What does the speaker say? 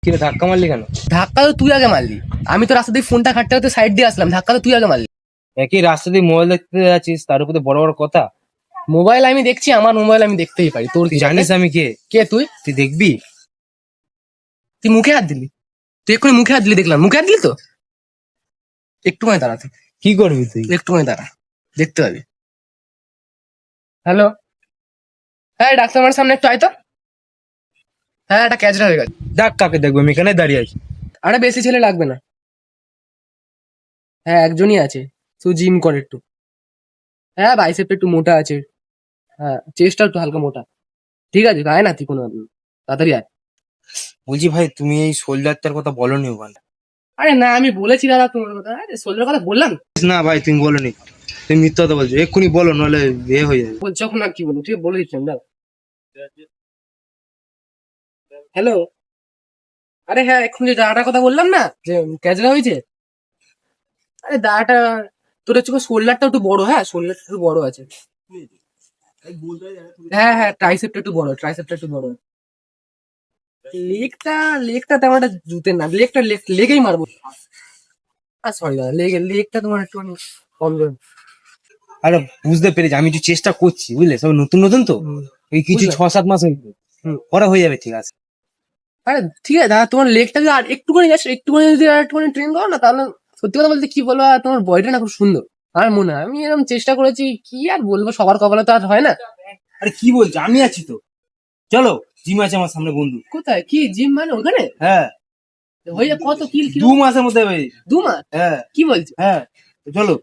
কি রে, ধাক্কা মারলি কেন? ধাক্কা তো তুই আগে মারলি। আমি তো রাস্তা দিয়ে ফোনটা ঘাটতে ঘাটতে সাইড দিয়ে আসলাম, ধাক্কা তো তুই আগে মারলি। একই রাস্তা দিয়ে মোবাইল দেখতে যাচ্ছিস, তার উপরে বড় বড় কথা। মোবাইল আমি দেখছি, আমার মোবাইল আমি দেখতেই পারি, তোর কি? তুই জানিস আমি কে? কে তুই? তুই দেখবি? তুই মুখে হাত দিলি, তুই এক্ষুনি মুখে হাত দিলি, দেখলাম মুখে হাত দিলি তো। একটুখানি দাঁড়া, তুই কি করবি তুই? একটুখানি দাঁড়া, দেখতে পাবি। হ্যালো, হ্যাঁ ডাক্তার বাড়ির সামনে একটু আয় তো। হ্যাঁ, একটা ক্যাচরা হয়ে গেছে। ডাক, কাকে দেখবো? আমি এখানে দাঁড়িয়ে আছি। আরে বেশি ছেলে লাগবে না, হ্যাঁ একজনই আছে, তুই জিম কর একটু। হ্যাঁ বাইসেপটা একটু মোটা আছে, হ্যাঁ চেস্টটা একটু হালকা মোটা। ঠিক আছে, আয় না তুই, কোনো তাড়াতাড়ি আয়। বলছি ভাই, তুমি এই শোল্ডারটার কথা বলনি ওখানে? আরে না, আমি বলেছি দাদা তোমার কথা, আরে সোলজার কথা বললাম। না ভাই, তুমি বলনি, তুমি মিথ্যা কথা বলছো। এক্ষুনি বলো, নাহলে বিয়ে হয়ে যাবে। বলছো এখন আর কি বলবো, তুই বলে দিচ্ছি দাদা। হ্যালো, আরে হ্যাঁ এখন যে দাদাটার কথা বললাম না, যে ক্যাচরা হয়েছে। আরে দাদাটা, তোর হচ্ছে শোল্ডারটা একটু বড়, হ্যাঁ শোল্ডারটা একটু বড় আছে। হ্যাঁ হ্যাঁ, ট্রাইসেপটা একটু বড়, ট্রাইসেপটা একটু বড়। লেগটা, লেগটা তেমন একটা জুতের না, লেগটা লেগেই মারবো। আর সরি দাদা, লেগটা তোমার একটু কম। আরে বুঝতে পেরেছি, আমি একটু চেষ্টা করছি, বুঝলে, সব নতুন নতুন তো, এই কিছু বুঝলাম। 6-7 মাস হয়ে গেছে। পরে হয়ে যাবে, ঠিক আছে। আরে ঠিক আছে দাদা, তোমার লেগটা যদি আর একটুখানি জাস্ট একটুখানি যদি আর একটুখানি ট্রেন করো না, তাহলে সত্যি কথা বলতে কি বলবো, আর তোমার বডিটা না খুব সুন্দর। আমার মনে হয়, আমি এরকম চেষ্টা করেছি, কি আর বলবো, সবার কপালে তো আর হয় না। আরে কি বলছো, আমি আছি তো। চলো, জিম আছে আমার সামনে, বন্ধু। কোথায়, কি জিম মানে ওখানে? হ্যাঁ, হয়ে যা, কত কি 2 মাসের মধ্যে হবে। 2 মাস? হ্যাঁ কি বলছো? হ্যাঁ, তো চলো।